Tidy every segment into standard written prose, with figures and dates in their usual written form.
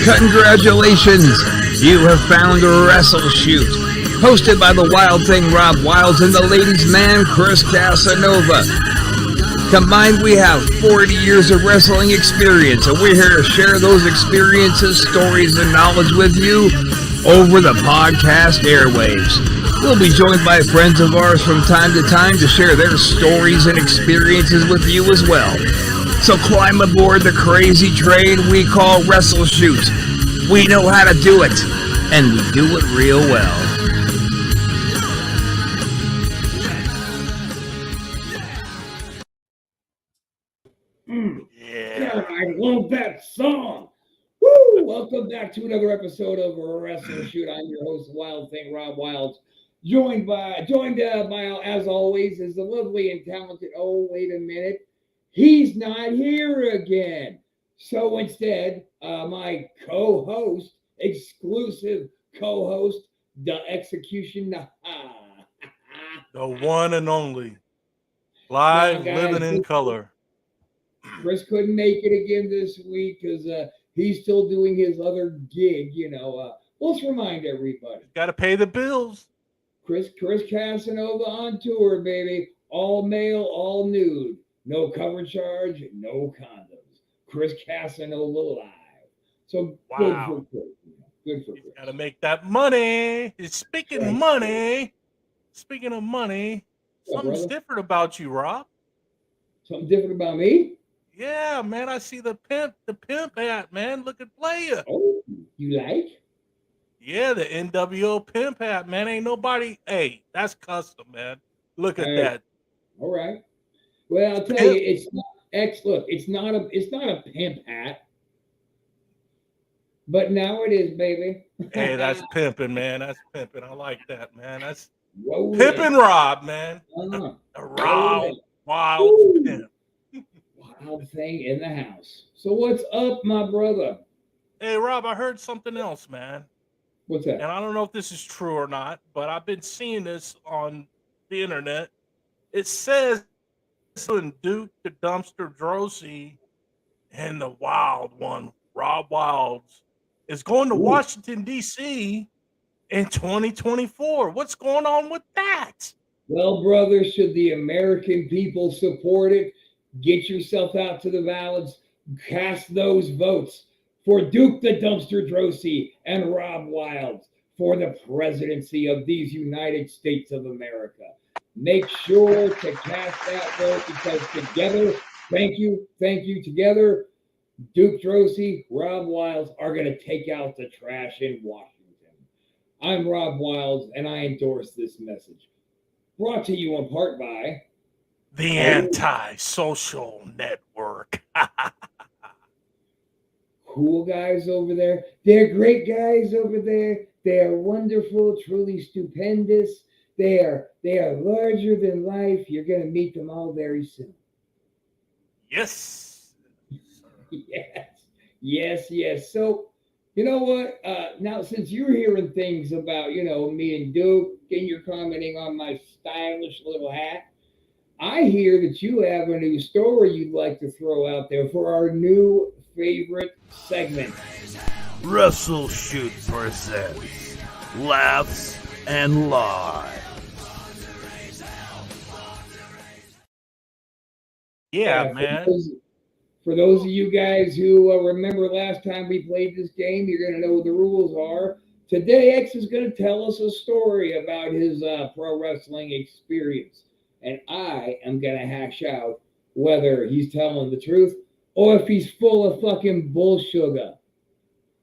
Congratulations! You have found WrestleShoot, hosted by the Wild Thing Rob Wilds and the ladies' man Chris Casanova. Combined, we have 40 years of wrestling experience, and we're here to share those experiences, stories, and knowledge with you over the podcast airwaves. We'll be joined by friends of ours from time to time to share their stories and experiences with you as well. So climb aboard the crazy train we call WrestleShoot. We know how to do it, and we do it real well. God, I love that song. Woo! Welcome back to another episode of WrestleShoot. I'm your host, Wild Thing Rob Wilds. Joined by, as always, is the lovely and talented. Oh, wait a minute. He's not here again. So instead, my co-host, exclusive co-host, the execution, the one and only, live, living in color. Chris couldn't make it again this week because he's still doing his other gig. Let's remind everybody. Got to pay the bills. Chris Casanova on tour, baby. All male, all nude. No cover charge, no condoms. Chris Casanova live. So wow. Good for Chris. Got to make that money. Speaking of money, something's different about you, Rob. Something different about me? Yeah, man. I see the pimp hat, man. Look at player. Oh, you like? Yeah, the NWO pimp hat, man. Ain't nobody. Hey, that's custom, man. Look at that. All right. Well, I'll tell you, it's not. Look, it's not a pimp hat, but now it is, baby. Hey, that's pimping, man. That's pimping. I like that, man. That's pimping Rob, man. Rob Wild pimp. Wild Thing in the house. So what's up, my brother? Hey, Rob, I heard something else, man. What's that? And I don't know if this is true or not, but I've been seeing this on the internet. It says Duke the Dumpster Drosy and the wild one, Rob Wilds, is going to Washington, D.C. in 2024. What's going on with that? Well, brother, should the American people support it, get yourself out to the ballots, cast those votes for Duke the Dumpster Drosy and Rob Wilds for the presidency of these United States of America. Make sure to cast that vote because together, thank you, together, Duke Drosy, Rob Wilds are going to take out the trash in Washington. I'm Rob Wilds, and I endorse this message. Brought to you in part by the Anti-Social Network. Cool guys over there. They're great guys over there. They are wonderful, truly stupendous. They are larger than life. You're going to meet them all very soon. Yes. Yes. So, you know what? Now, since you're hearing things about, me and Duke, and you're commenting on my stylish little hat, I hear that you have a new story you'd like to throw out there for our new favorite segment. WrestleShoot presents Laughs and Lies. Yeah, man. For those of you guys who remember last time we played this game, you're going to know what the rules are. Today, X is going to tell us a story about his pro wrestling experience. And I am going to hash out whether he's telling the truth or if he's full of fucking bullsugar.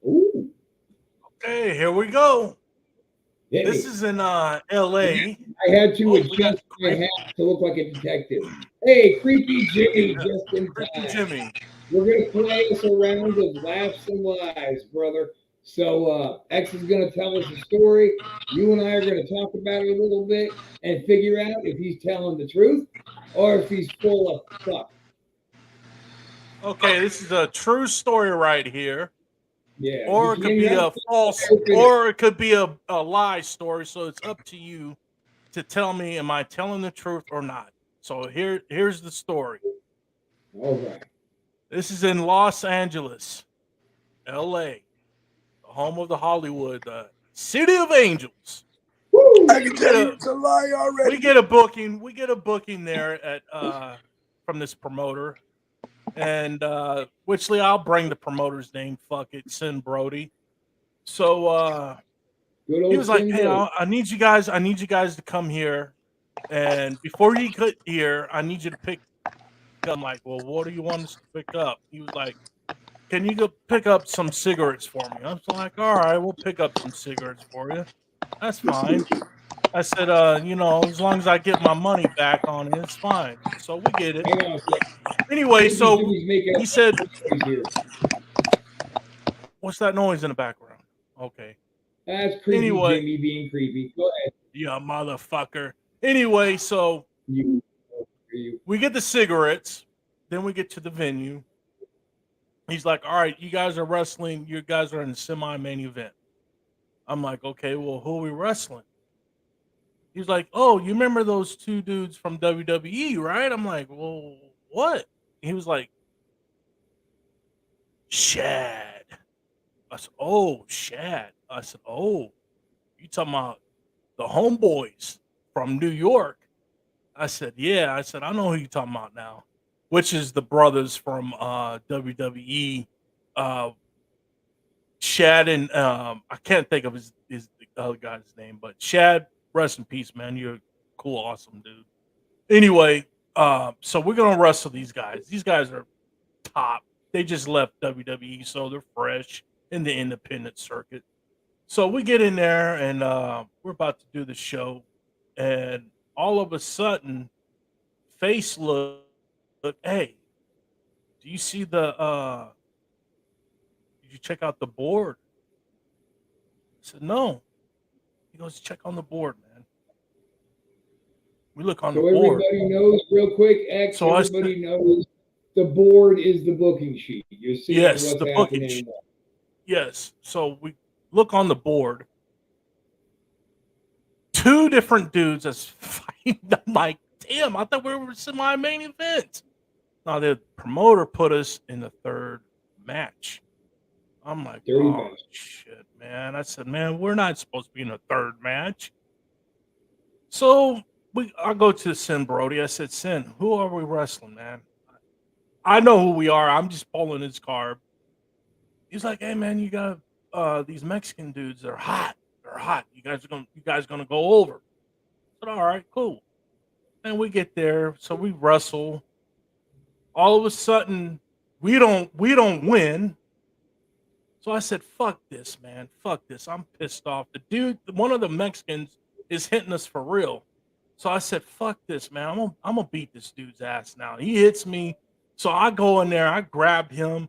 Ooh. Okay, here we go. This is in L.A. I had to adjust my hat to look like a detective. Hey, Creepy Jimmy, just in time. Creepy Jimmy. We're going to play us a round of laughs and lies, brother. So X is going to tell us a story. You and I are going to talk about it a little bit and figure out if he's telling the truth or if he's full of fuck. Okay, this is a true story right here. Yeah. Or it could be a false, or it could be a lie story. So it's up to you to tell me, am I telling the truth or not? So here's the story. All right. This is in Los Angeles. L.A., the home of the Hollywood, the City of Angels. Woo! I can tell you it's a lie already. We get a booking. We get a booking there at from this promoter, and whichly I'll bring the promoter's name. Fuck it, Sin Brody. So Good he old was like, "Hey, Sinbro. I need you guys. I need you guys to come here, and before you get here, I need you to pick." I'm like, "Well, what do you want us to pick up?" He was like, "Can you go pick up some cigarettes for me?" I was like, "All right, we'll pick up some cigarettes for you. That's fine." I said, as long as I get my money back on it, it's fine. So we get it. Hang on a second. Anyway, Creepy so Jimmy's making he said, noise here. "What's that noise in the background?" Okay. That's creepy Anyway, Jimmy being creepy. Go ahead. yeah, motherfucker. Anyway, so You. we get the cigarettes, then we get to the venue. He's like, "All right, you guys are wrestling. You guys are in the semi-main event." I'm like, "Okay, well, who are we wrestling?" He's like, "Oh, you remember those two dudes from WWE, right?" I'm like, "Well, what?" He was like, "Shad." I said, "Oh, Shad." I said, "Oh, you talking about the homeboys from New York?" I said, "Yeah." I said, "I know who you talking about now," which is the brothers from WWE. Uh, Shad and I can't think of his the other guy's name, but Shad, rest in peace, man. You're a cool, awesome dude. Anyway, so we're gonna wrestle these guys. These guys are top. They just left WWE, so they're fresh in the independent circuit. So we get in there and we're about to do the show, and all of a sudden, Face look, "Hey, do you see the did you check out the board?" I said, "No." He goes, "Check on the board, man." We look on the So board. everybody knows, real quick, X, So I said, everybody knows the board is the booking sheet. You're seeing "Yes, what's the booking happening. sheet. Yes." So we look on the board. Two different dudes that's fighting. I'm like, damn, I thought we were semi main event. Now the promoter put us in the third match. I'm like, Dirty oh bastard. shit, man. I said, man, we're not supposed to be in a third match. So I go to Sin Brody. I said, Sin, who are we wrestling, man? I know who we are. I'm just pulling his card. He's like, hey man, you got these Mexican dudes, they're hot. They're hot. You guys gonna go over. I said, all right, cool. And we get there, so we wrestle. All of a sudden, we don't win. So I said, fuck this, man. Fuck this. I'm pissed off. The dude, one of the Mexicans is hitting us for real. So I said, fuck this, man. I'm gonna beat this dude's ass now. He hits me. So I go in there, I grabbed him,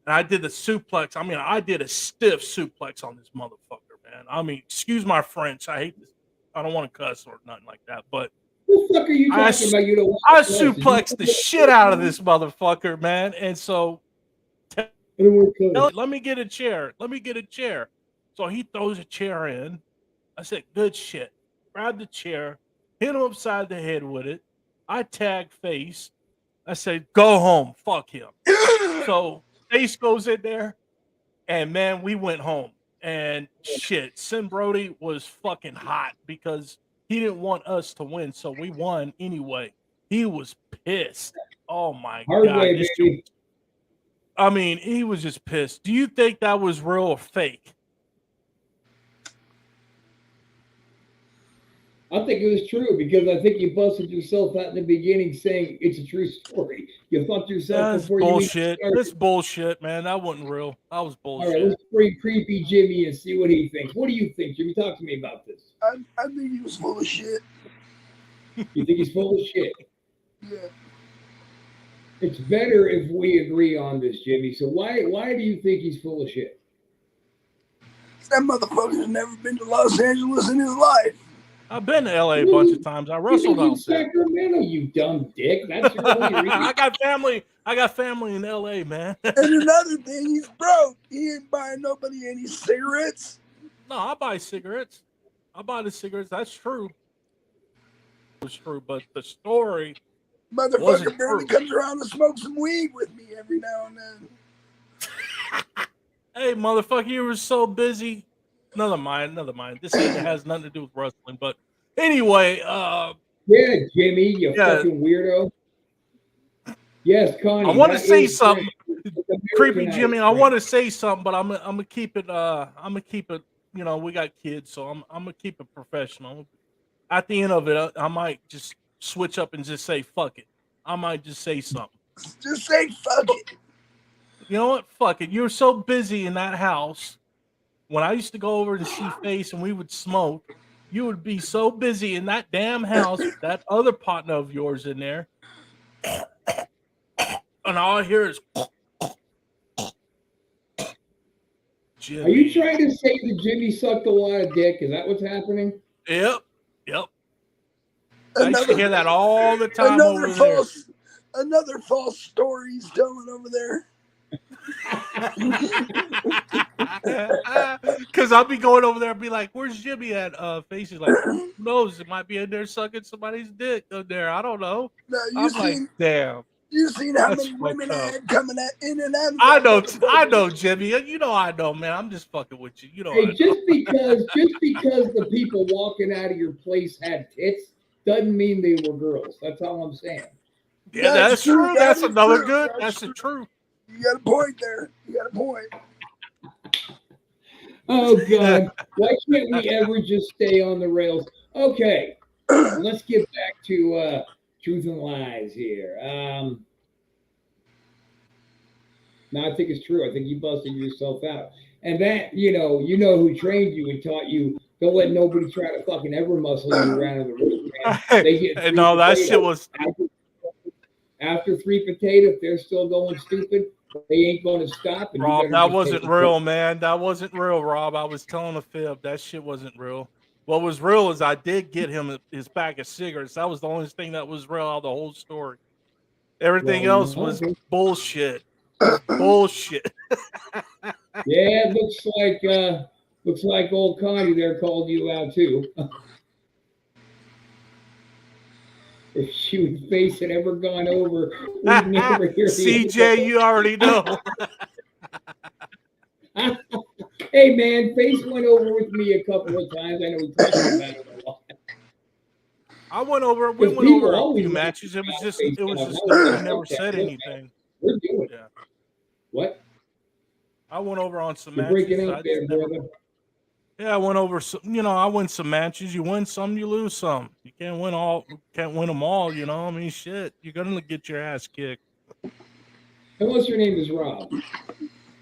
and I did the suplex. I mean, I did a stiff suplex on this motherfucker, man. I mean, excuse my French. I hate this. I don't want to cuss or nothing like that, but What the fuck are you talking about? You don't I want to suplexed the shit out of this motherfucker, man. And so let me get a chair. Let me get a chair. So he throws a chair in. I said, good shit. Grab the chair, hit him upside the head with it. I tag Face. I said, go home. Fuck him. So Face goes in there, and man, we went home. And shit, Sin Brody was fucking hot because he didn't want us to win. So we won anyway. He was pissed. Oh my Hard God. way, baby. I mean, he was just pissed. Do you think that was real or fake? I think it was true because I think you busted yourself out in the beginning saying it's a true story. You fucked yourself That's before bullshit. you even That's started. bullshit, man. That wasn't real. That was All right, bullshit. let's bring creepy Jimmy and see what he thinks. What do you think, Jimmy? Talk to me about this. I think he was full of shit. You think he's full of shit? Yeah. It's better if we agree on this, Jimmy. So why do you think he's full of shit? That motherfucker's never been to Los Angeles in his life. I've been to LA a bunch of times. I wrestled out there. Sacramento, you dumb dick. That's your only reason. I got family in LA, man. And another thing, he's broke. He ain't buying nobody any cigarettes. No, I buy cigarettes. I buy the cigarettes. That's true. It's true, but the story Motherfucker barely comes around to smoke some weed with me every now and then. Hey, motherfucker, you were so busy. Never mind. This has nothing to do with wrestling. But anyway, Yeah, Jimmy, you yeah. fucking weirdo. Yes, Connie. I want to that say is something. correct. Creepy Americanized, Jimmy, I right? want to say something, but I'm gonna keep it. I'm gonna keep it. You know, we got kids, so I'm gonna keep it professional. At the end of it, I might just switch up and just say fuck it. I might just say something. Just say fuck it. You know what? Fuck it. You were so busy in that house. When I used to go over and see Face and we would smoke, you would be so busy in that damn house with that other partner of yours in there. And all I hear is Jimmy. Are you trying to say that Jimmy sucked a lot of dick? Is that what's happening? Yep. I used to hear that all the time over Another false story he's telling over there. Because I'll be going over there and be like, "Where's Jimmy at?" Face is like, "Who knows? It might be in there sucking somebody's dick up there. I don't know." No, I'm like, "Damn." You seen how That's many women I fucked up. had coming in and out of I know, Jimmy. You know I know, man. I'm just fucking with you. You know. Hey, just because the people walking out of your place had tits doesn't mean they were girls. That's all I'm saying. Yeah, that's true. That's another good. That's the truth. You got a point there. You got a point. Oh God, why can't we ever just stay on the rails? Okay, let's get back to truth and lies here. No, I think it's true. I think you busted yourself out, and that you know who trained you and taught you. Don't let nobody try to fucking ever muscle you around in the ring, man. They get no, that shit was after 3 potato. If they're still going stupid, they ain't going to stop. And Rob, that wasn't real, man. That wasn't real, Rob. I was telling a fib. That shit wasn't real. What was real is I did get him his pack of cigarettes. That was the only thing that was real out of the whole story. Everything else was bullshit. Bullshit. Yeah, it looks like old Connie there called you out too. If she was Face had ever gone over, we'd never hear CJ, you already know. Hey man, Face went over with me a couple of times. I know we talked about it a lot. We went over a few matches. It was just we never said anything. We're doing it. What? I went over on some You're matches. breaking up there, brother. Yeah, I went over some. You know, I win some matches. You win some, you lose some. You can't win them all. You know, I mean, shit. You're gonna get your ass kicked. Unless your name is Rob.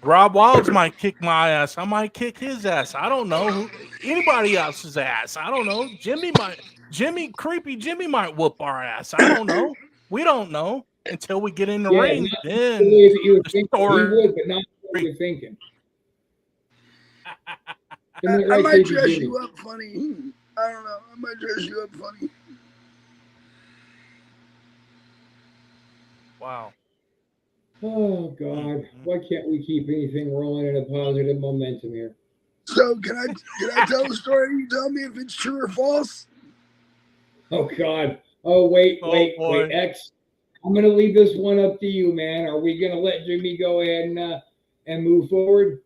Rob Wilds might kick my ass. I might kick his ass. I don't know. Anybody else's ass. I don't know. Creepy Jimmy might whoop our ass. I don't know. We don't know until we get in the ring. Then the story. He would, but not what you're thinking. I might dress you up funny. I don't know. I might dress you up funny. Wow. Oh God! Why can't we keep anything rolling in a positive momentum here? So can I tell the story? You tell me if it's true or false. Oh God! Oh wait, X. I'm gonna leave this one up to you, man. Are we gonna let Jimmy go ahead and move forward?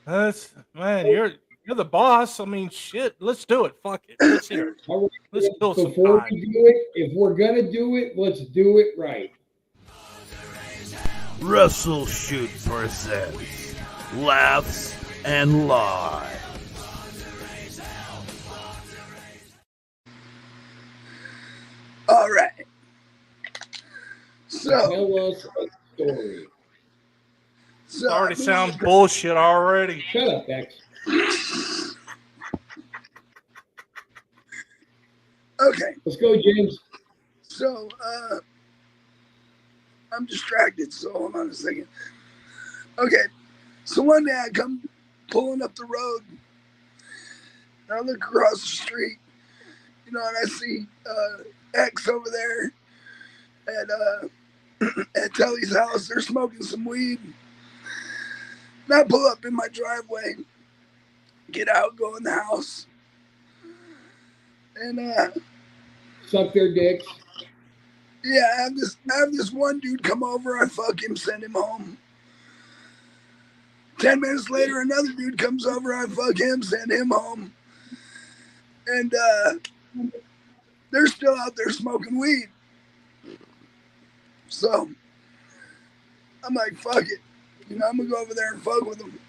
Man, you're the boss. I mean, shit. Let's do it. Fuck it. Let's hear it. Right. Let's kill some Before time. we do it, if we're gonna do it, let's do it right. WrestleShoot presents Laughs and Lies. All right. So tell us a story. So already sounds bullshit already. Shut up, X. Okay. Let's go, James. So I'm distracted, so hold on a second. Okay. So one day I come pulling up the road and I look across the street, and I see X over there at Telly's house. They're smoking some weed. And I pull up in my driveway, get out, go in the house, and suck their dicks. Yeah, I have this one dude come over. I fuck him, send him home. 10 minutes later, another dude comes over. I fuck him, send him home. And they're still out there smoking weed. So I'm like, fuck it. You know, I'm going to go over there and fuck with them.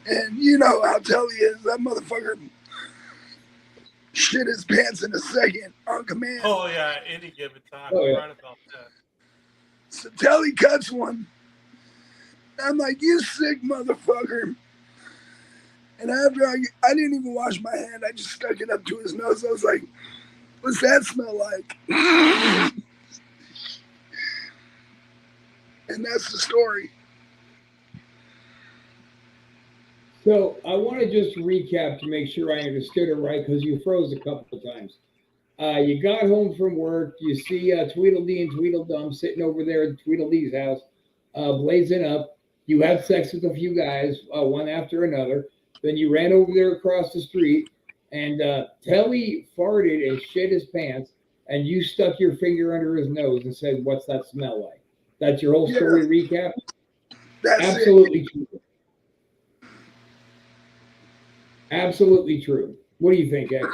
And you know how Telly is. That motherfucker shit his pants in a second on command. Oh, yeah, any given time. Oh, yeah. Right about that. So Telly cuts one. I'm like, you sick motherfucker. And after I didn't even wash my hand. I just stuck it up to his nose. I was like, what's that smell like? And that's the story. So I want to just recap to make sure I understood it right, because you froze a couple of times. You got home from work. You see Tweedledee and Tweedledum sitting over there at Tweedledee's house, blazing up. You had sex with a few guys, one after another. Then you ran over there across the street, and Telly farted and shit his pants, and you stuck your finger under his nose and said, "What's that smell like?" That's your whole story recap? That's Absolutely true. Absolutely true. What do you think, X?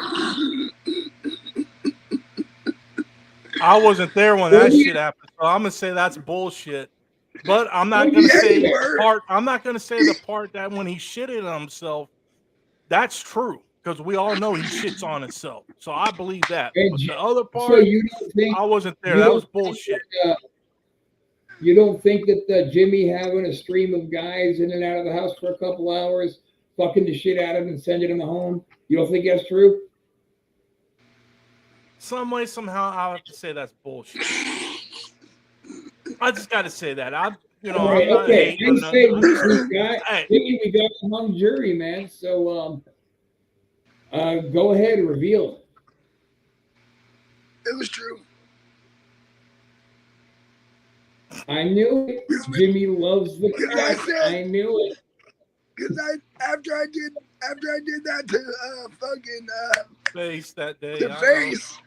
I wasn't there when that shit happened, so I'm gonna say that's bullshit. But I'm not gonna say the part. I'm not gonna say the part that when he shitted on himself, that's true, because we all know he shits on himself. So I believe that. But the other part, so you don't think I wasn't there. That was bullshit. You don't think that Jimmy having a stream of guys in and out of the house for a couple hours, fucking the shit out of him and sending him home? You don't think that's true? Some way, somehow, I have to say that's bullshit. I just got to say that. All right, okay. We got a hung jury, man. So go ahead and reveal it. It was true. I knew it. Jimmy loves the crack. I knew it. Because after I did that to fucking face that day, the face,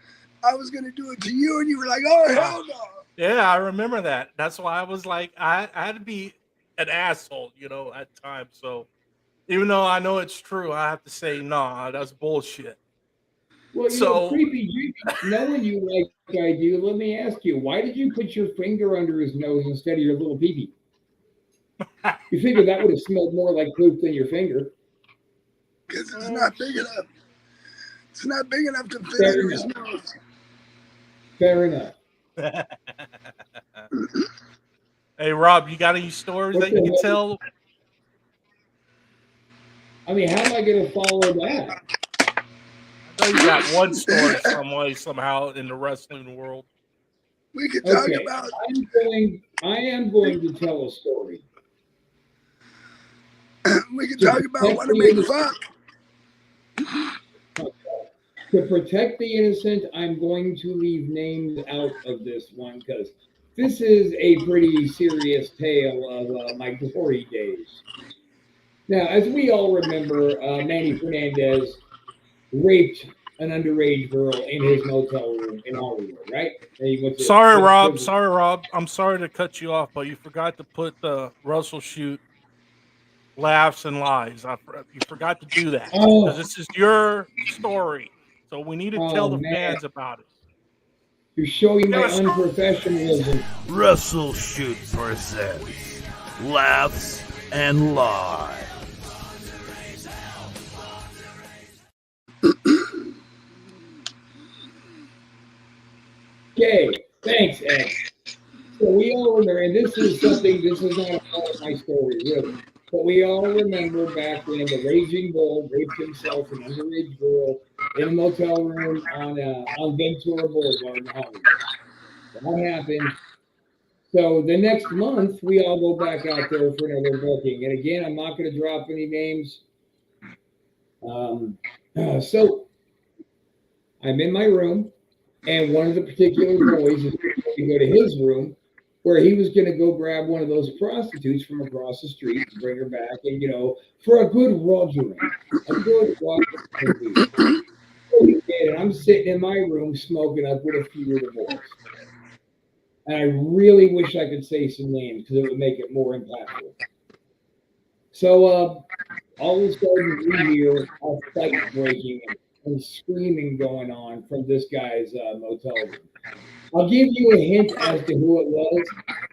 I was gonna do it to you, and you were like, "Oh hell no!" Yeah, I remember that. That's why I was like, I had to be an asshole, you know, at times. So even though I know it's true, I have to say, nah, that's bullshit. Well, you know, creepy Jimmy, knowing you like I do, let me ask you, why did you put your finger under his nose instead of your little peepee? You figure that would have smelled more like poop than your finger. Because it's not big enough. It's not big enough to fit under his nose. Fair enough. Hey, Rob, you got any stories that you can tell? I mean, how am I going to follow that? I know you got one story some way, somehow in the wrestling world. We could talk about. I am going to tell a story. We can talk about what to make fuck. To protect the innocent, I'm going to leave names out of this one because this is a pretty serious tale of my glory days. Now, as we all remember, Manny Fernandez raped an underage girl in his motel room in Hollywood, right? Sorry, Rob. I'm sorry to cut you off, but you forgot to put the WrestleShoot laughs and lies. You forgot to do that because this is your story. So we need to tell the fans about it. You're showing my unprofessionalism. WrestleShoot presents Laughs and Lies. Okay, thanks, Ed. So we all remember, and this is not a part of my story, really, but we all remember back when the Raging Bull raped himself, an underage girl, in a motel room on Ventura Boulevard in Hollywood. That happened. So the next month, we all go back out there for another booking. And again, I'm not going to drop any names. So I'm in my room, and one of the particular boys is going to go to his room, where he was going to go grab one of those prostitutes from across the street and bring her back, and for a good rogering, And I'm sitting in my room smoking up with a few of the boys. And I really wish I could say some names because it would make it more impactful. So all of a sudden we hear a fight breaking and screaming going on from this guy's motel room. I'll give you a hint as to who it was.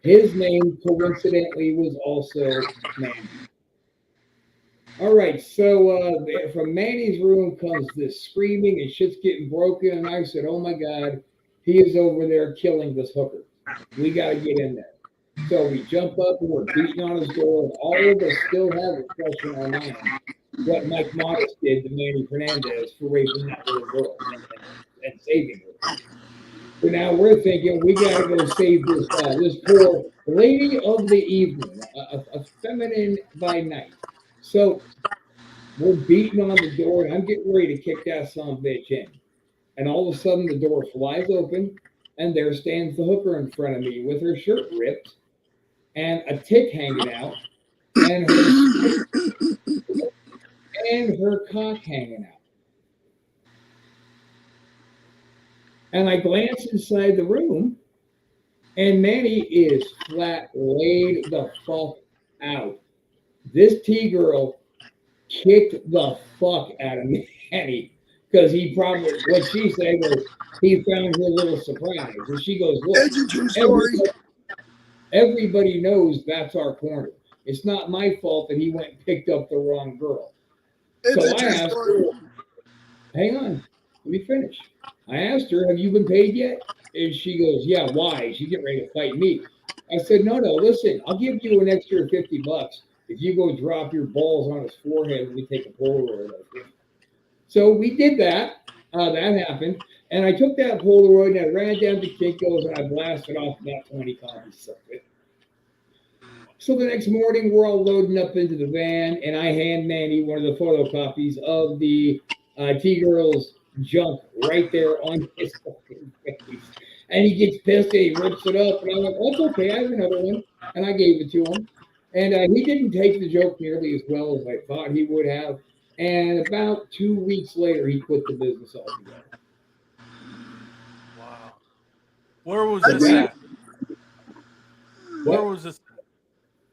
His name, coincidentally, was also Manny. All right, so from Manny's room comes this screaming and shit's getting broken. And I said, oh my God, he is over there killing this hooker. We got to get in there. So we jump up and we're beating on his door. And all of us still have it fresh in our mind what Mike Modest did to Manny Fernandez for raping that little girl and saving her. So now we're thinking we got to go save this poor lady of the evening, a feminine by night. So we're beating on the door, and I'm getting ready to kick that son of a bitch in. And all of a sudden, the door flies open, and there stands the hooker in front of me with her shirt ripped and a tit hanging out, and her cock hanging out. And I glance inside the room, and Manny is flat laid the fuck out. This T-girl kicked the fuck out of Manny because he probably, what she said was, he found her a little surprise. And she goes, look, It's a true story. Everybody knows that's our corner. It's not my fault that he went and picked up the wrong girl. It's So a I true asked story. her, hang on, let me finish. I asked her, have you been paid yet? And she goes, yeah, why? She's getting ready to fight me. I said, no, listen, I'll give you an extra $50 if you go drop your balls on his forehead and we take a Polaroid of him. So we did that. That happened. And I took that Polaroid and I ran down to Kinko's and I blasted off about 20 copies of it. So the next morning, we're all loading up into the van, and I hand Manny one of the photocopies of the T-Girl's junk right there on his fucking face. And he gets pissed and he rips it up. And I'm like, oh, it's okay, I have another one. And I gave it to him. And he didn't take the joke nearly as well as I thought he would have. And about 2 weeks later, he quit the business altogether. Wow. Where was this at? Where was this at?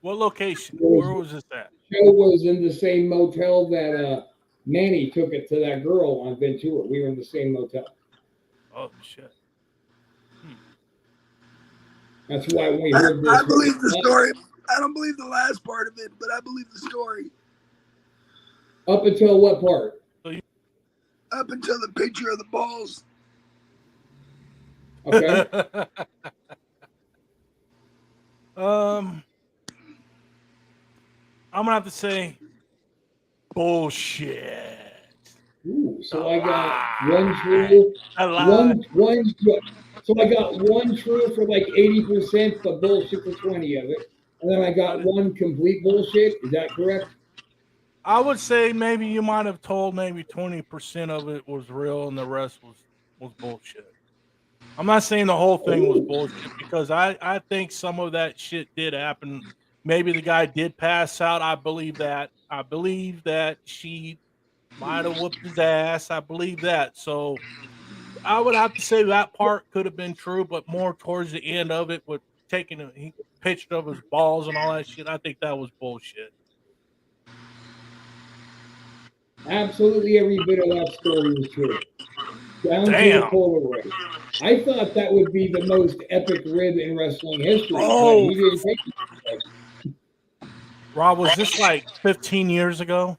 What location? Where was this at? Show was in the same motel that Manny took it to that girl on Ventura. We were in the same motel. Oh, shit. That's why when we heard this. I believe the story. I don't believe the last part of it, but I believe the story. Up until what part? Up until the picture of the balls. Okay. I'm gonna have to say bullshit. Ooh, so I got one true, one. So I got one true for like 80%, but bullshit for 20 of it, and then I got one complete bullshit. Is that correct? I would say maybe you might have told maybe 20% of it was real, and the rest was bullshit. I'm not saying the whole thing was bullshit because I think some of that shit did happen. Maybe the guy did pass out. I believe that. I believe that she might have whooped his ass. I believe that. So I would have to say that part could have been true, but more towards the end of it with he pitched of his balls and all that shit. I think that was bullshit. Absolutely every bit of that story was true. Down to the Polaroid. I thought that would be the most epic rib in wrestling history, but he didn't take it. Rob, was this like 15 years ago?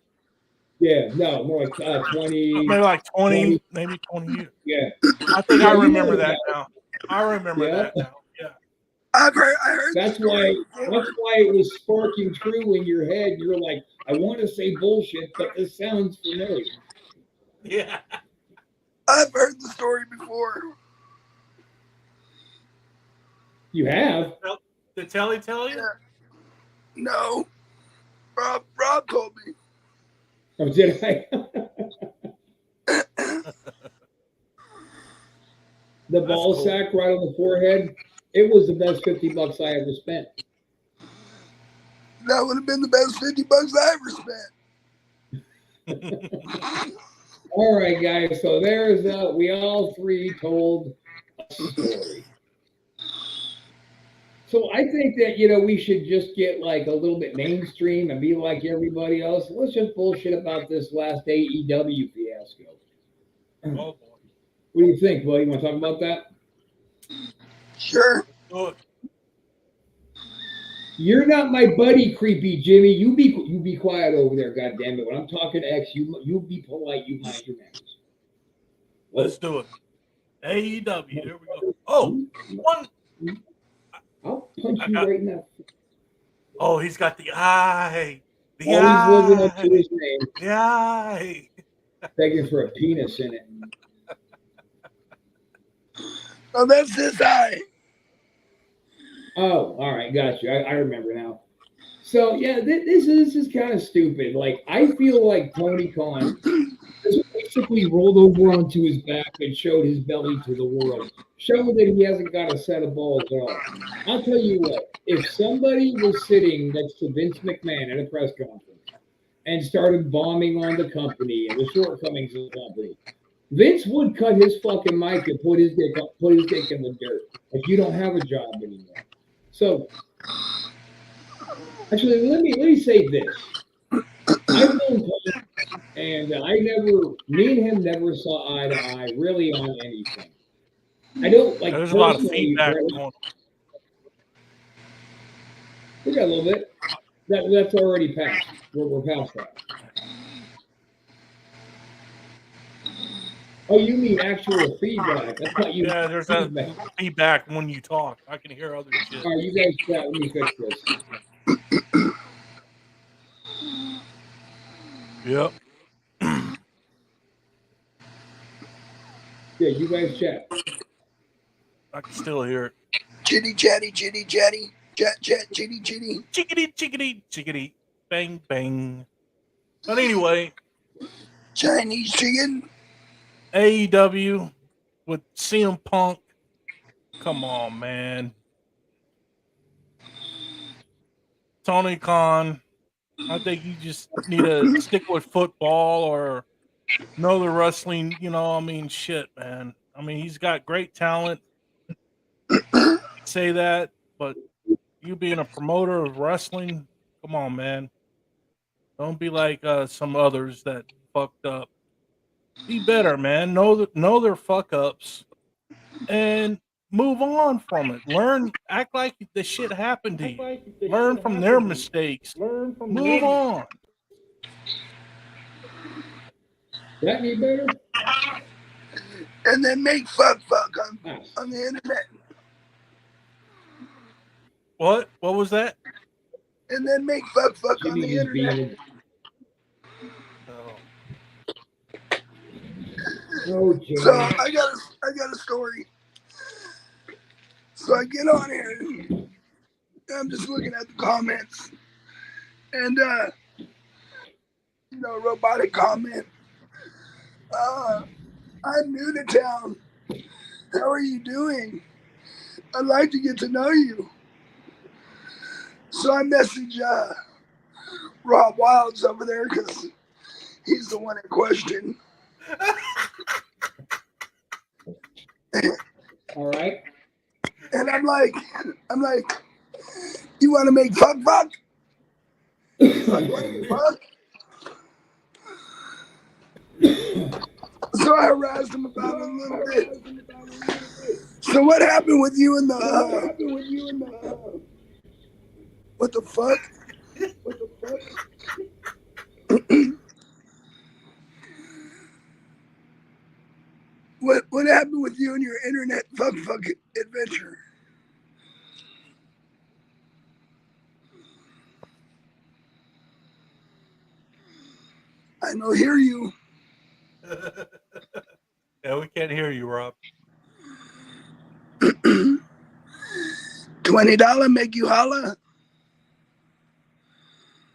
Yeah, no, more like 20. Maybe like 20, maybe 20 years. Yeah. I think I remember that now. I remember that now. Yeah. I heard that's why it was sparking true in your head. You're like, I want to say bullshit, but this sounds familiar. Yeah. I've heard the story before. You have? Did Telly tell you? Yeah. No. Rob told me. Oh, did I? The ball sack right on the forehead. It was the best $50 I ever spent. That would have been the best $50 I ever spent. All right, guys. So there's we all three told a story. So I think that we should just get like a little bit mainstream and be like everybody else. Let's just bullshit about this last AEW fiasco. Oh boy. What do you think, Will? You want to talk about that? Sure. Good. You're not my buddy, creepy Jimmy. You be quiet over there, goddammit. When I'm talking to X, you be polite. You mind your manners. Let's do it. AEW. Here we go. Oh, one. I'll punch you right in that. Oh, he's got the eye. The Always living up to eye. his name, The eye. begging for a penis in it. Oh, that's this eye. Oh, all right, got you. I remember now. So yeah, this is kind of stupid. Like I feel like Tony Khan basically rolled over onto his back and showed his belly to the world. Showed that he hasn't got a set of balls at all. I'll tell you what, if somebody was sitting next to Vince McMahon at a press conference and started bombing on the company and the shortcomings of the company, Vince would cut his fucking mic and put his dick in the dirt. Like you don't have a job anymore. So actually, let me say this. I've known Tony, and me and him never saw eye to eye really on anything. I don't like. There's a lot of feedback going on. We got a little bit. That's already passed. We're past that. Oh, you mean actual feedback? I thought you. Yeah, there's a feedback when you talk. I can hear other shit. All right, you guys chat. Let me fix this. Yep. Yeah, you guys chat. I can still hear it. Chitty chatty, chitty chatty, chat chat, chitty chitty. Chickadee, chickadee, chickadee. Bang, bang. But anyway, Chinese chicken. AEW with CM Punk. Come on, man. Tony Khan. I think you just need to stick with football or know the wrestling. I mean, shit, man. I mean, he's got great talent. Say that, but you being a promoter of wrestling, come on, man. Don't be like some others that fucked up. Be better, man. Know their fuck ups and move on from it. Learn, act like the shit happened to you. Learn from their mistakes. Move on. That any better? And then make fuck on the internet. What? What was that? And then make fuck on the internet. Oh, so I got a story. So I get on here and I'm just looking at the comments. And robotic comment. I'm new to town. How are you doing? I'd like to get to know you. So I message Rob Wilds over there because he's the one in question. All right. And I'm like, you want to make fuck? Fuck? So I harassed him about it a little bit. So what happened with you and the? What the fuck? What happened with you and your internet fuck adventure? I know, hear you. Yeah, we can't hear you, Rob. $20 make you holla.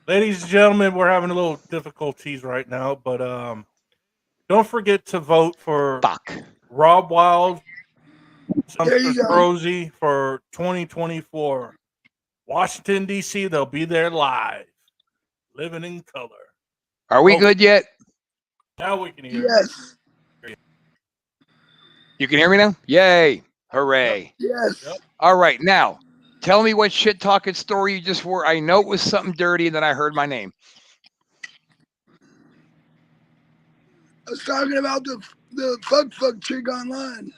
Ladies and gentlemen, we're having a little difficulties right now, but don't forget to vote for Rob Wild Rosie for 2024. Washington, D.C., they'll be there live, living in color. Are we good yet? Now we can hear Yes. You can hear me now? Yay. Hooray. Yes. All right. Now, Tell me what shit talking story you just were. I know it was something dirty, and then I heard my name. I was talking about the fuck chick online.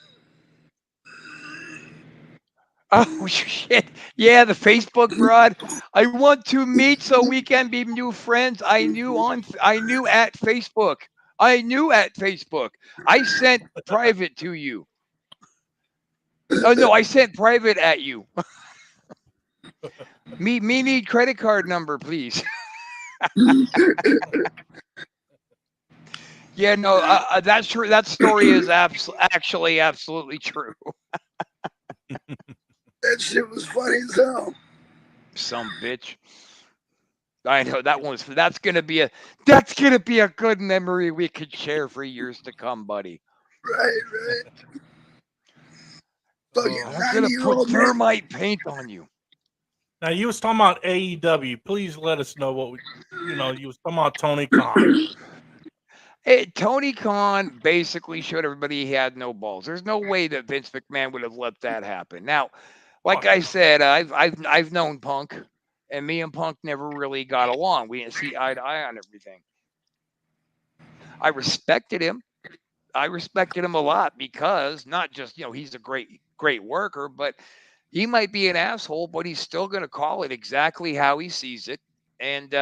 Oh shit! Yeah, the Facebook broad. I want to meet so we can be new friends. I knew at Facebook. I knew at Facebook. I sent private to you. Oh no, I sent private at you. Me need credit card number, please. Yeah, no, that's true. That story is actually absolutely true. That shit was funny as hell. Some bitch. I know that's gonna be a good memory we could share for years to come, buddy. Right. Fucking I'm gonna put 90-year-old man. thermite paint on you. Now you was talking about AEW. Please let us know what you was talking about Tony Khan. Tony Khan basically showed everybody he had no balls. There's no way that Vince McMahon would have let that happen. Now, like I said, I've known Punk, and me and Punk never really got along. We didn't see eye to eye on everything. I respected him. I respected him a lot because not just he's a great worker, but he might be an asshole, but he's still going to call it exactly how he sees it, and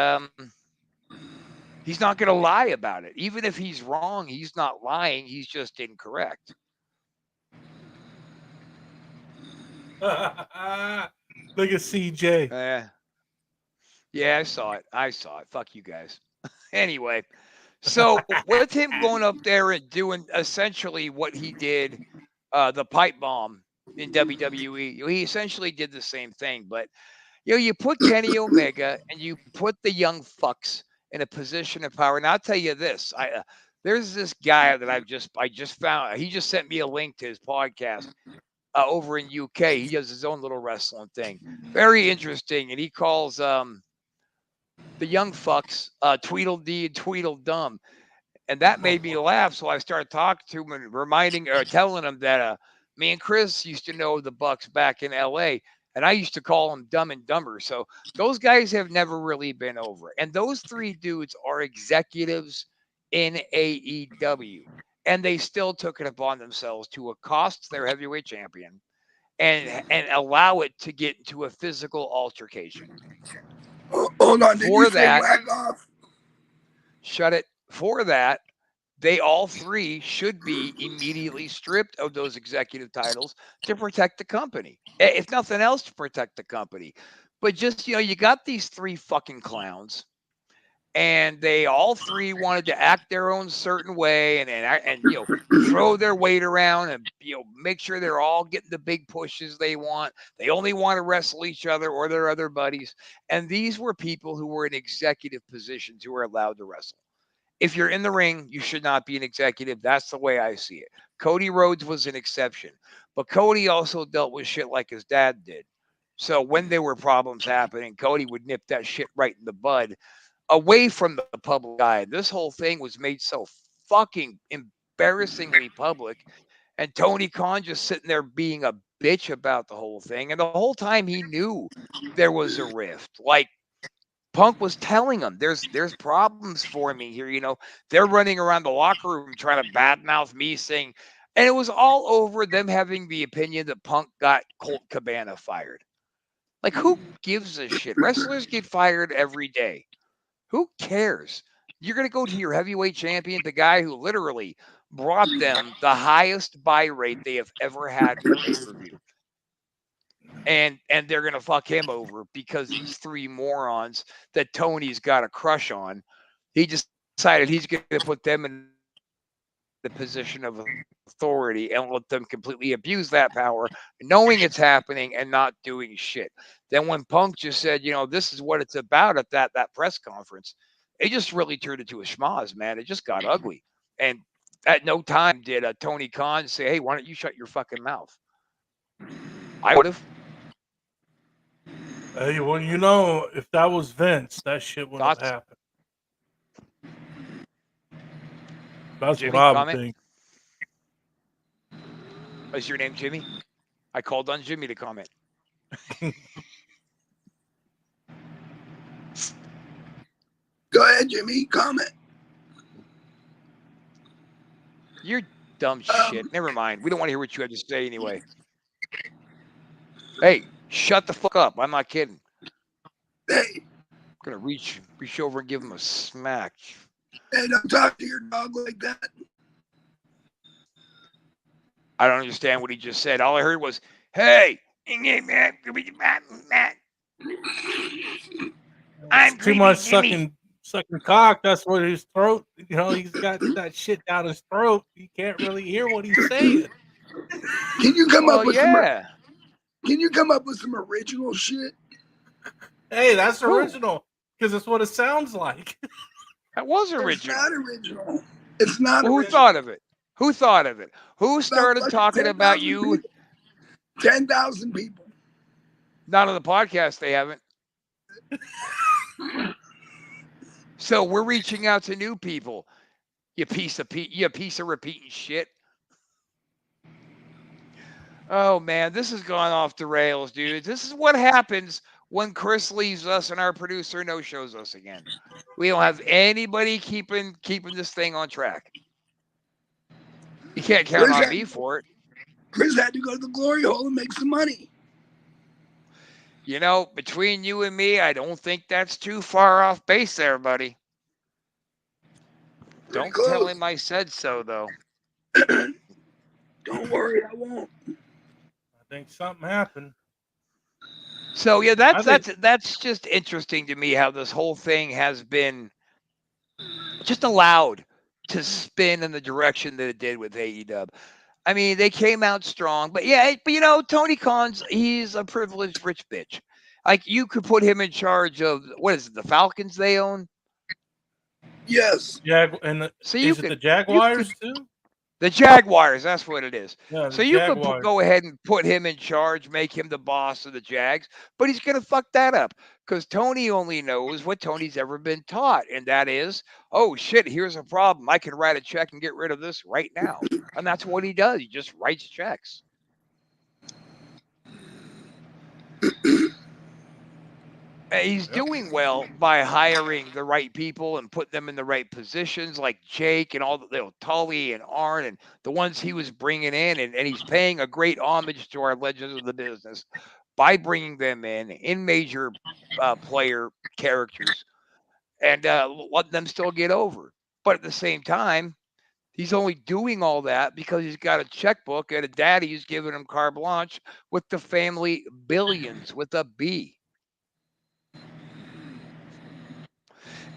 he's not going to lie about it. Even if he's wrong, he's not lying. He's just incorrect. Look at CJ. Yeah, I saw it. Fuck you guys. Anyway, so with him going up there and doing essentially what he did, the pipe bomb in WWE, he essentially did the same thing. But you put Kenny Omega and you put the young fucks in a position of power. And I'll tell you this: there's this guy that I just found. He just sent me a link to his podcast over in UK. He does his own little wrestling thing. Very interesting, and he calls the young fucks Tweedledee and Tweedledum. And that made me laugh. So I started talking to him and telling him that me and Chris used to know the Bucks back in LA. And I used to call them Dumb and Dumber. So those guys have never really been over. And those three dudes are executives in AEW. And they still took it upon themselves to accost their heavyweight champion and allow it to get into a physical altercation. Hold on, did you say whack off? Shut it. For that, they all three should be immediately stripped of those executive titles to protect the company. If nothing else, to protect the company. But just, you got these three fucking clowns, and they all three wanted to act their own certain way and throw their weight around and make sure they're all getting the big pushes they want. They only want to wrestle each other or their other buddies. And these were people who were in executive positions who were allowed to wrestle. If you're in the ring, you should not be an executive. That's the way I see it. Cody Rhodes was an exception, but Cody also dealt with shit like his dad did. So when there were problems happening, Cody would nip that shit right in the bud, away from the public eye. This whole thing was made so fucking embarrassingly public, and Tony Khan just sitting there being a bitch about the whole thing. And the whole time he knew there was a rift. Like, Punk was telling him there's problems for me here. They're running around the locker room trying to badmouth me, saying, and it was all over them having the opinion that Punk got Colt Cabana fired. Like, who gives a shit? Wrestlers get fired every day. Who cares? You're going to go to your heavyweight champion, the guy who literally brought them the highest buy rate they have ever had for pay-per-view. And they're going to fuck him over because these three morons that Tony's got a crush on, he just decided he's going to put them in the position of authority and let them completely abuse that power, knowing it's happening and not doing shit. Then when Punk just said, this is what it's about at that press conference, it just really turned into a schmoz, man. It just got ugly. And at no time did Tony Khan say, hey, why don't you shut your fucking mouth? I would have. Hey, well, if that was Vince, that shit wouldn't have happened. That's Jimmy, what I would comment? think. Is your name Jimmy? I called on Jimmy to comment. Go ahead, Jimmy. Comment. You're dumb shit. Never mind. We don't want to hear what you have to say anyway. Hey, shut the fuck up. I'm not kidding. Hey, I'm gonna reach over and give him a smack. hey, don't talk to your dog like that. I don't understand what he just said. All I heard was, "Hey, I'm Too much Jimmy." sucking cock. That's what his throat. You know, he's got that shit down his throat. You can't really hear what he's saying. Can you come Well, up with yeah. Can you come up with some original shit? Hey, that's Who? original because it's what it sounds like. That was It's original. not original. It's not Well, who original. thought of it? Who thought of it? Who About started fucking talking about 10,000 you? people. 10,000 people. Not on the podcast, they haven't. So we're reaching out to new people. You piece of repeating shit. Oh man, this has gone off the rails, dude. This is what happens when Chris leaves us and our producer no shows us again. We don't have anybody keeping this thing on track. You can't count on me for it. Chris had to go to the glory hole and make some money. You know, between you and me, I don't think that's too far off base there, buddy. Don't tell him I said so, though. Don't worry, I won't. I think something happened. So yeah, that's just interesting to me how this whole thing has been just allowed to spin in the direction that it did with AEW. I mean, they came out strong, but yeah, but you know, Tony Khan's he's a privileged rich bitch. Like you could put him in charge of what is it, the Falcons they own? Yes. So is it the Jaguars too? The Jaguars, that's what it is. Yeah, so you could go ahead and put him in charge, make him the boss of the Jags, but he's going to fuck that up because Tony only knows what Tony's ever been taught, and that is, oh shit, here's a problem. I can write a check and get rid of this right now. And that's what he does. He just writes checks. He's doing well by hiring the right people and putting them in the right positions, like Jake and all the Tully and Arn and the ones he was bringing in, and he's paying a great homage to our legends of the business by bringing them in major player characters and letting them still get over. But at the same time, he's only doing all that because he's got a checkbook and a daddy who's giving him carte blanche with the family billions with a B.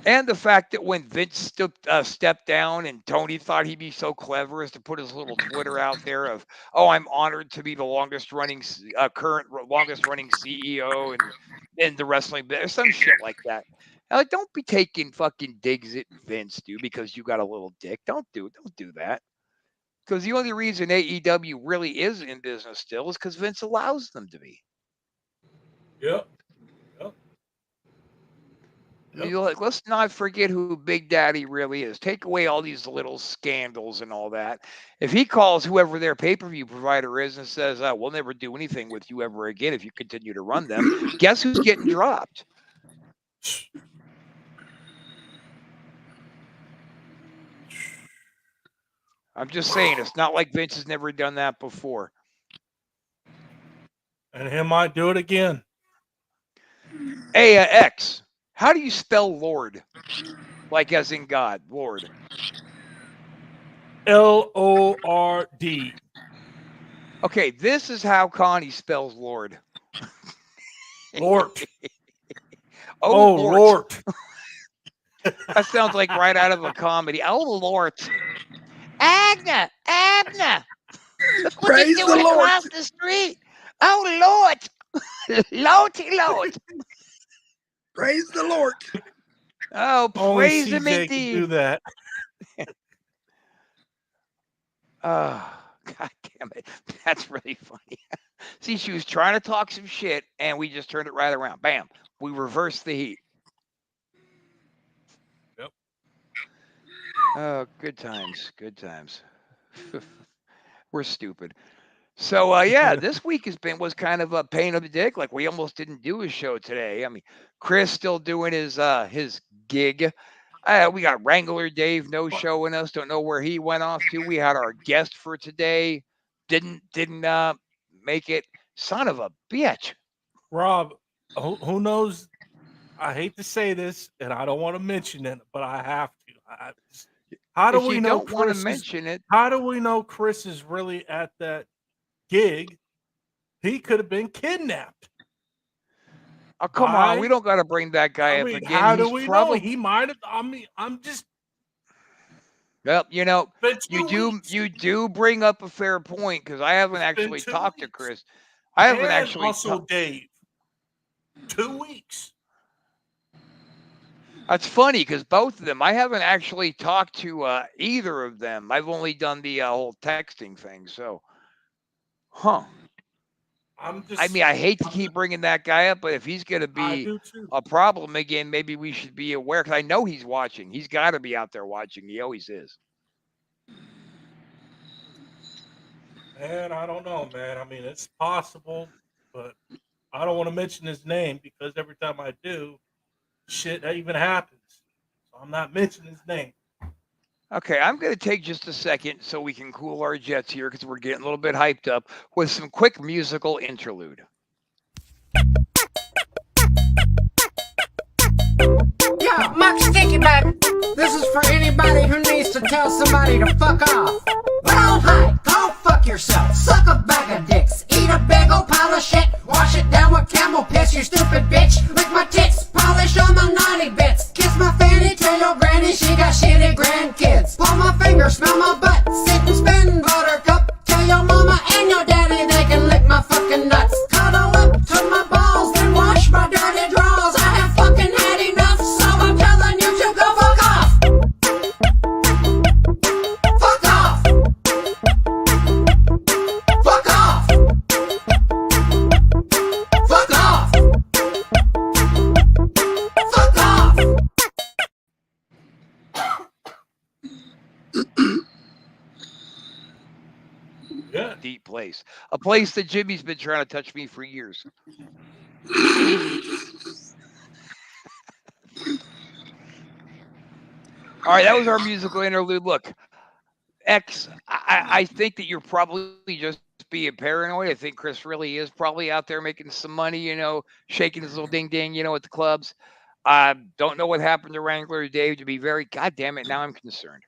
And the fact that when Vince stepped down and Tony thought he'd be so clever as to put his little Twitter out there of, oh, I'm honored to be the current longest running CEO in the wrestling business, some shit like that. Like, don't be taking fucking digs at Vince, dude, because you got a little dick. Don't do that. Because the only reason AEW really is in business still is because Vince allows them to be. Yep. Let's not forget who Big Daddy really is. Take away all these little scandals and all that. If he calls whoever their pay-per-view provider is and says, we'll never do anything with you ever again if you continue to run them, guess who's getting dropped? I'm just saying, it's not like Vince has never done that before. And he might do it again. Hey, X, how do you spell Lord? Like as in God, Lord. Lord. Okay, this is how Connie spells Lord. Lord. Oh, Lord. That sounds like right out of a comedy. Oh, Lord. Agna. Look what Praise they're doing the Lord. across the street. Oh, Lord. Lord. Praise the Lord. Oh, praise him CJ indeed. Can do that. Oh, God damn it. That's really funny. See, she was trying to talk some shit, and we just turned it right around. Bam. We reversed the heat. Yep. Oh, good times. We're stupid. So yeah, this week was kind of a pain in the dick. Like we almost didn't do a show today. I mean, Chris still doing his gig. We got Wrangler Dave no showing us. Don't know where he went off to. We had our guest for today. Didn't make it. Son of a bitch. Rob, who knows? I hate to say this, and I don't want to mention it, but I have to. How do If we you know don't want to Chris is? mention it, How do we know Chris is really at that gig? He could have been kidnapped. oh come on, we don't got to bring that guy I up mean, again. how do He's we probably know? He might have. I mean, I'm just. well, you know, It's been 2 weeks. you do bring up a fair point because I haven't It's been actually 2 talked to weeks. Chris. I haven't And actually also Dave. 2 weeks. That's funny because both of them, I haven't actually talked to either of them. I've only done the whole texting thing. So, huh? I mean, I hate to keep bringing that guy up, but if he's going to I be do too. a problem again, maybe we should be aware because I know he's watching. He's got to be out there watching. He always is. Man, I don't know, man. I mean, it's possible, but I don't want to mention his name because every time I do, shit even happens. So I'm not mentioning his name. Okay, I'm going to take just a second so we can cool our jets here because we're getting a little bit hyped up with some quick musical interlude. Yo, Muck Sticky Baby. This is for anybody who needs to tell somebody to fuck off. Well, hi, go fuck yourself. Suck a bag of dicks. Eat a big old pile of shit. Wash it down with camel piss, you stupid bitch. Lick my tits, polish all my naughty bits. Kiss my fanny, tell your granny she got shitty grandkids. Pull my finger, smell my butt. Sit and spin, buttercup. Tell your mama and your daddy they can lick my fucking nuts. Cuddle up to my balls, then wash my dirty drawers. I have fucking had enough, so I'm telling you to go fuck off. Fuck off. Fuck off. Fuck off. Fuck off. Yeah. Deep place. A place that Jimmy's been trying to touch me for years. All right, that was our musical interlude. Look, X, I think that you're probably just being paranoid. I think Chris really is probably out there making some money, you know, shaking his little ding ding, you know, at the clubs. Don't know what happened to Wrangler Dave to be very, God damn it, now I'm concerned.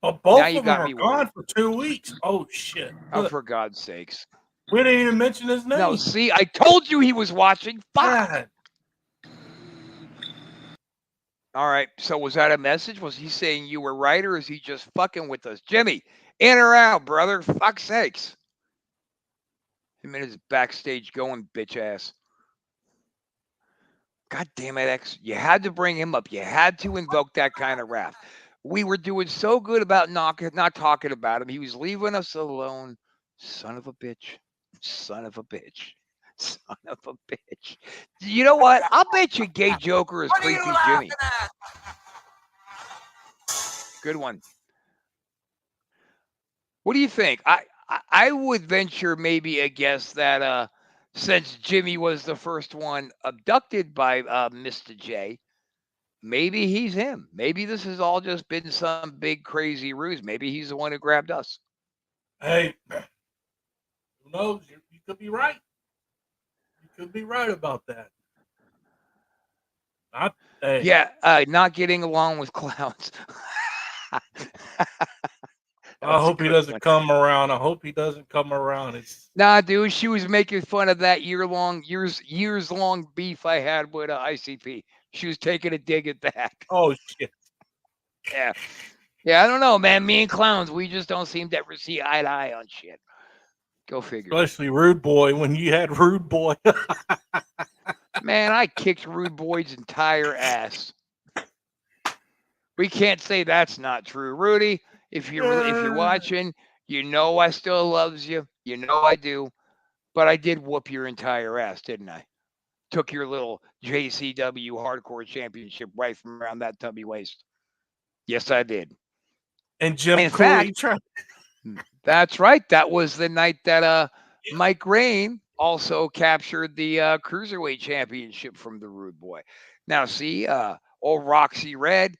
But both Now you of them got are me gone worried. for 2 weeks. Oh shit! Oh, Look, for God's sakes. we didn't even mention his name. No, see, I told you he was watching. Fuck. God. All right. So was that a message? Was he saying you were right, or is he just fucking with us? Jimmy, in or out, brother? Fuck's sakes. Him in his backstage going, bitch ass. God damn it, X. You had to bring him up. You had to invoke that kind of wrath. We were doing so good about not talking about him. He was leaving us alone. Son of a bitch. Son of a bitch. Son of a bitch. You know what? I'll bet you Gay Joker is creepy Jimmy. Good one. What do you think? I would venture maybe a guess that since Jimmy was the first one abducted by Mr. J, maybe he's him. Maybe this has all just been some big crazy ruse. Maybe he's the one who grabbed us. Hey, who knows? You could be right. You could be right about that. Hey. Yeah, not getting along with clowns. I hope he doesn't come around. I hope he doesn't come around. Nah, dude, she was making fun of that years long beef I had with ICP. She was taking a dig at that. Oh shit. Yeah. Yeah, I don't know, man. Me and clowns, we just don't seem to ever see eye to eye on shit. Go figure. Especially Rude Boy when you had Rude Boy. Man, I kicked Rude Boy's entire ass. We can't say that's not true, Rudy. If you're watching, you know I still loves you. You know I do. But I did whoop your entire ass, didn't I? Took your little JCW hardcore championship right from around that tubby waist. Yes, I did. And Jim In Cooley fact, tried. That's right. That was the night that Mike Rain also captured the Cruiserweight Championship from the Rude Boy. Now, see, old Roxy Red,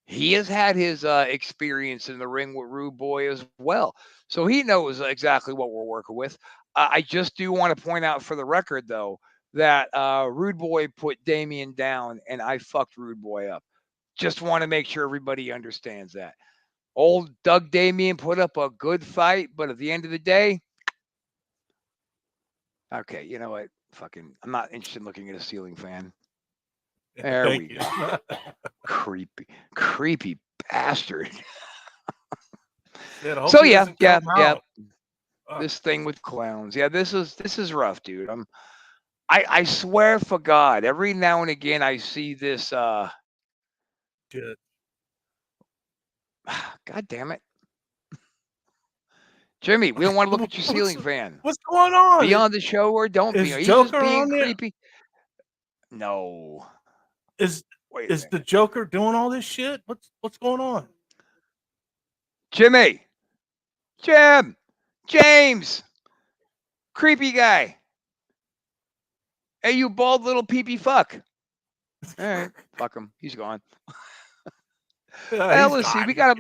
he has had his experience in the ring with Rude Boy as well. So he knows exactly what we're working with. I just do want to point out for the record, though, that Rude Boy put Damien down and I fucked Rude Boy up. Just want to make sure everybody understands that. Old Doug Damien put up a good fight, but at the end of the day, okay, you know what? Fucking, I'm not interested in looking at a ceiling fan. There we go. Creepy bastard. So yeah. This thing with clowns. Yeah, this is rough, dude. I swear for God, every now and again I see this Shit. God damn it. Jimmy, we don't want to look at your ceiling fan. What's going on? Be on the show or don't be. Is He's Joker just being on there? creepy. No. Is the Joker doing all this shit? What's going on? Jimmy. James. Creepy guy. Hey, you bald little peepee fuck. All right. Fuck him. He's gone. Well, let's see. We got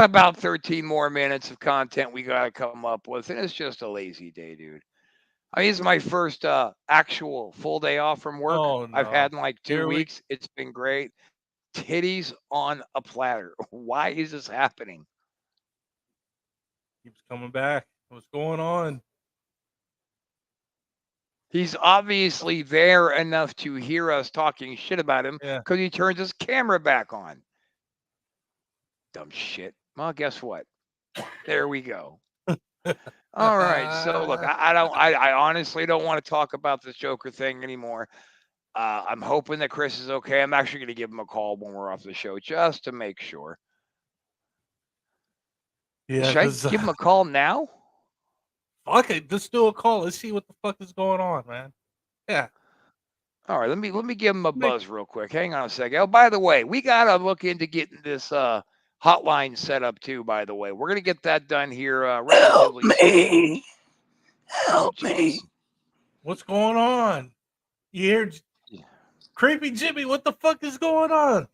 about 13 more minutes of content we got to come up with, and it's just a lazy day, dude. I mean, it's my first actual full day off from work. Oh, no. I've had in like 2 weeks. It's been great. Titties on a platter. Why is this happening? Keeps coming back. What's going on? He's obviously there enough to hear us talking shit about him because he turns his camera back on. Dumb shit. Well, guess what? There we go. All right. So look, I honestly don't want to talk about this Joker thing anymore. I'm hoping that Chris is okay. I'm actually going to give him a call when we're off the show just to make sure. Yeah. Should I give him a call now? Okay, let's do a call. Let's see what the fuck is going on, man. Yeah. All right, let me give him a buzz real quick. Hang on a second. Oh, by the way, we gotta look into getting this hotline set up too. By the way, we're gonna get that done here relatively soon. Help me! What's going on? You hear Creepy Jimmy? What the fuck is going on?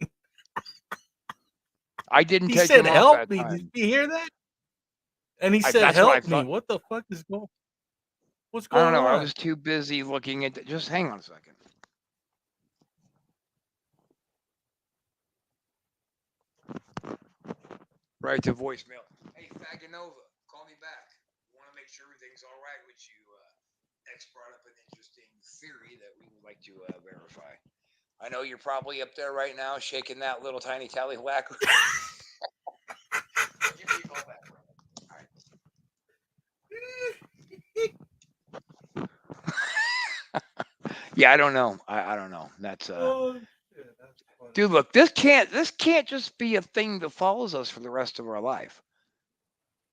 I didn't. He take said, him "Help off me!" that time. Did you hear that? And he said, "Help me!" What the fuck is going? What's going on? I don't know. I was too busy looking at. Just hang on a second. Right to voicemail. Hey, Faganova, call me back. Want to make sure everything's all right with you. X brought up an interesting theory that we would like to verify. I know you're probably up there right now shaking that little tiny tallywhack. Give me a call back, bro. All right. Yeah, I don't know. I don't know. That's dude, look, this can't just be a thing that follows us for the rest of our life.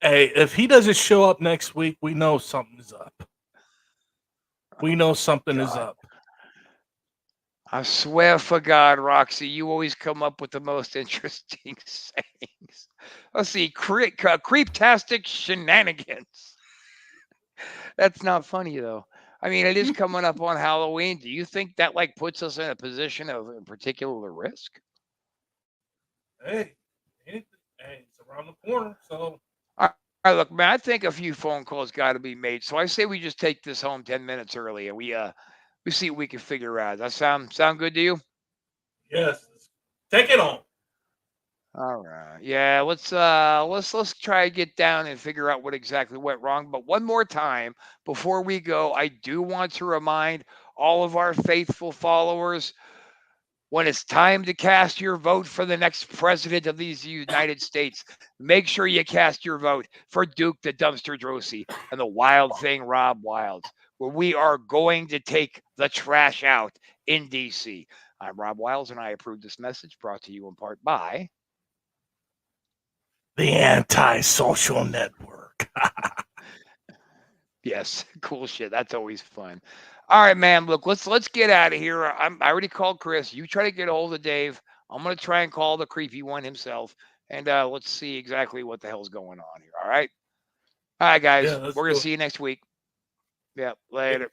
Hey, if he doesn't show up next week, we know something is up. We know something is up. I swear for God, Roxy, you always come up with the most interesting sayings. Let's see, creeptastic shenanigans. That's not funny though. I mean, it is coming up on Halloween. Do you think that like puts us in a position of particular risk? Hey, it's around the corner. So, all right, look, man, I think a few phone calls got to be made. So I say we just take this home 10 minutes early, and we see what we can figure out. Does that sound good to you? Yes, take it on. All right. Yeah, let's try to get down and figure out what exactly went wrong. But one more time before we go, I do want to remind all of our faithful followers, when it's time to cast your vote for the next president of these United States, make sure you cast your vote for Duke the Dumpster Drosy and the Wild Thing Rob Wilds, where we are going to take the trash out in DC. I'm Rob Wilds, and I approve this message brought to you in part by the Anti-Social Network. Yes, cool shit. That's always fun. All right, man. Look, let's get out of here. I already called Chris. You try to get a hold of Dave. I'm gonna try and call the creepy one himself, and let's see exactly what the hell's going on here. All right, guys, Yeah, let's we're gonna do it. see you next week. Yeah, later.